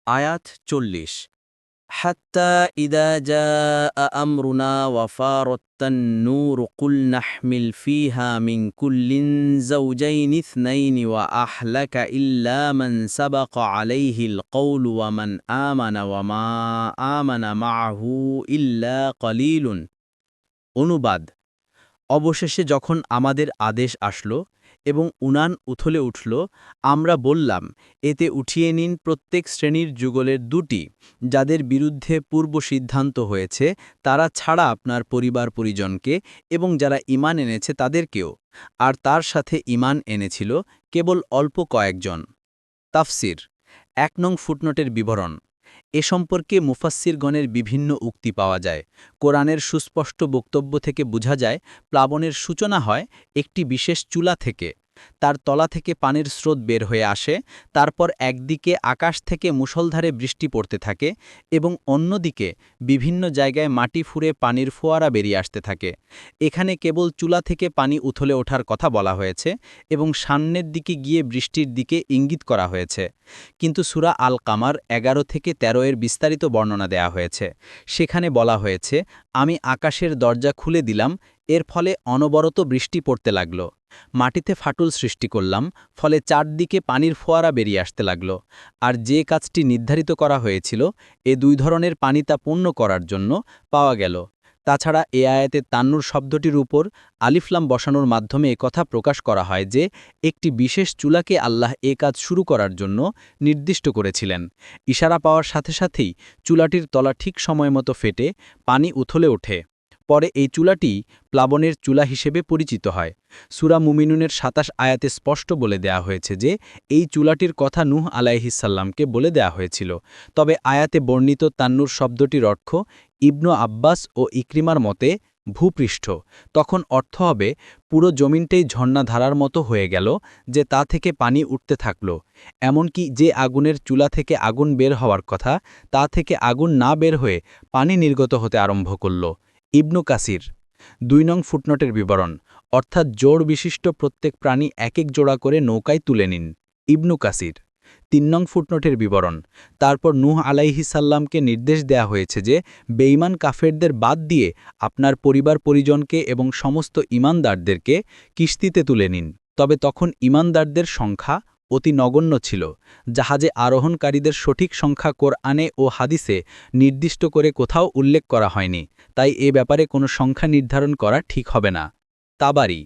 আয়াত ৪০ حتى إذا جاء أمرنا وفارت النور قل نحمل فيها من كل زوجين اثنين وأهلك إلا من سبق عليه القول ومن آمن وما آمن معه إلا قليل অনুবাদ অবশেষে যখন আমাদের আদেশ আসলো এবং উনান উথলে উঠল আমরা বললাম এতে উঠিয়ে নিন প্রত্যেক শ্রেণীর যুগলের দুটি যাদের বিরুদ্ধে পূর্ব সিদ্ধান্ত হয়েছে তারা ছাড়া আপনার পরিবার পরিজনকে এবং যারা ঈমান এনেছে তাদেরকেও আর তার সাথে ঈমান এনেছিল কেবল অল্প কয়েকজন তাফসির ১ নং ফুটনোটের বিবরণ এ সম্পর্কে মুফাসসিরগণের বিভিন্ন উক্তি পাওয়া যায় কোরআনের সুস্পষ্ট বক্তব্য থেকে বোঝা যায় প্লাবনের সূচনা হয় একটি বিশেষ চুলা থেকে তার তলা থেকে পানির স্রোত বের হয়ে আসে তারপর একদিকে আকাশ থেকে মুষলধারে বৃষ্টি পড়তে থাকে এবং অন্যদিকে বিভিন্ন জায়গায় মাটি ফুঁড়ে পানির ফোয়ারা বেরিয়ে আসতে থাকে এখানে কেবল চুলা থেকে পানি উথলে ওঠার কথা বলা হয়েছে এবং সামনের দিকে গিয়ে বৃষ্টির দিকে ইঙ্গিত করা হয়েছে কিন্তু সূরা আল কামার ১১ থেকে ১৩ এর বিস্তারিত বর্ণনা দেয়া হয়েছে সেখানে বলা হয়েছে আমি আকাশের দরজা খুলে দিলাম এর ফলে অনবরত বৃষ্টি পড়তে লাগল মাটিতে ফাটল সৃষ্টি করলাম ফলে চারদিকে পানির ফোয়ারা বেরিয়ে আসতে লাগল আর যে কাজটি নির্ধারিত করা হয়েছিল এ দুই ধরনের পানি তা পূর্ণ করার জন্য পাওয়া গেল তাছাড়া এ আয়াতে তান্নুর শব্দটির উপর আলিফলাম বসানোর মাধ্যমে একথা প্রকাশ করা হয় যে একটি বিশেষ চুলাকে আল্লাহ এ কাজ শুরু করার জন্য নির্দিষ্ট করেছিলেন ইশারা পাওয়ার সাথে সাথেই চুলাটির তলা ঠিক সময়মতো ফেটে পানি উথলে ওঠে পরে এই চুলাটি প্লাবনের চুলা হিসেবে পরিচিত হয় সূরা মুমিনুনের ২৭ আয়াতে স্পষ্ট বলে দেয়া হয়েছে যে এই চুলাটির কথা নূহ আলাইহিসসালামকে বলে দেয়া হয়েছিল তবে আয়াতে বর্ণিত তান্নুর শব্দটির অর্থ ইবনু আব্বাস ও ইকরিমার মতে ভূপৃষ্ঠ তখন অর্থ হবে পুরো জমিনটাই ঝর্ণাধারার মতো হয়ে গেল যে তা থেকে পানি উঠতে থাকল এমনকি যে আগুনের চুলা থেকে আগুন বের হওয়ার কথা তা থেকে আগুন না বের হয়ে পানি নির্গত হতে আরম্ভ করল ইবনু কাসির ২ নং ফুটনোটের বিবরণ অর্থাৎ জোড় বিশিষ্ট প্রত্যেক প্রাণী এক এক জোড়া করে নৌকায় তুলে নিন ইবনু কাসির ৩ নং ফুটনোটের বিবরণ তারপর নূহ আলাইহিসসালামকে নির্দেশ দেয়া হয়েছে যে বেঈমান কাফেরদের বাদ দিয়ে আপনার পরিবার পরিজনকে এবং সমস্ত ঈমানদারদেরকে কিস্তিতে তুলে নিন তবে তখন ঈমানদারদের সংখ্যা অতি নগণ্য ছিল জাহাজে আরোহণকারীদের সঠিক সংখ্যা কোরআনে ও হাদিসে নির্দিষ্ট করে কোথাও উল্লেখ করা হয়নি তাই এ ব্যাপারে কোনো সংখ্যা নির্ধারণ করা ঠিক হবে না তাবারি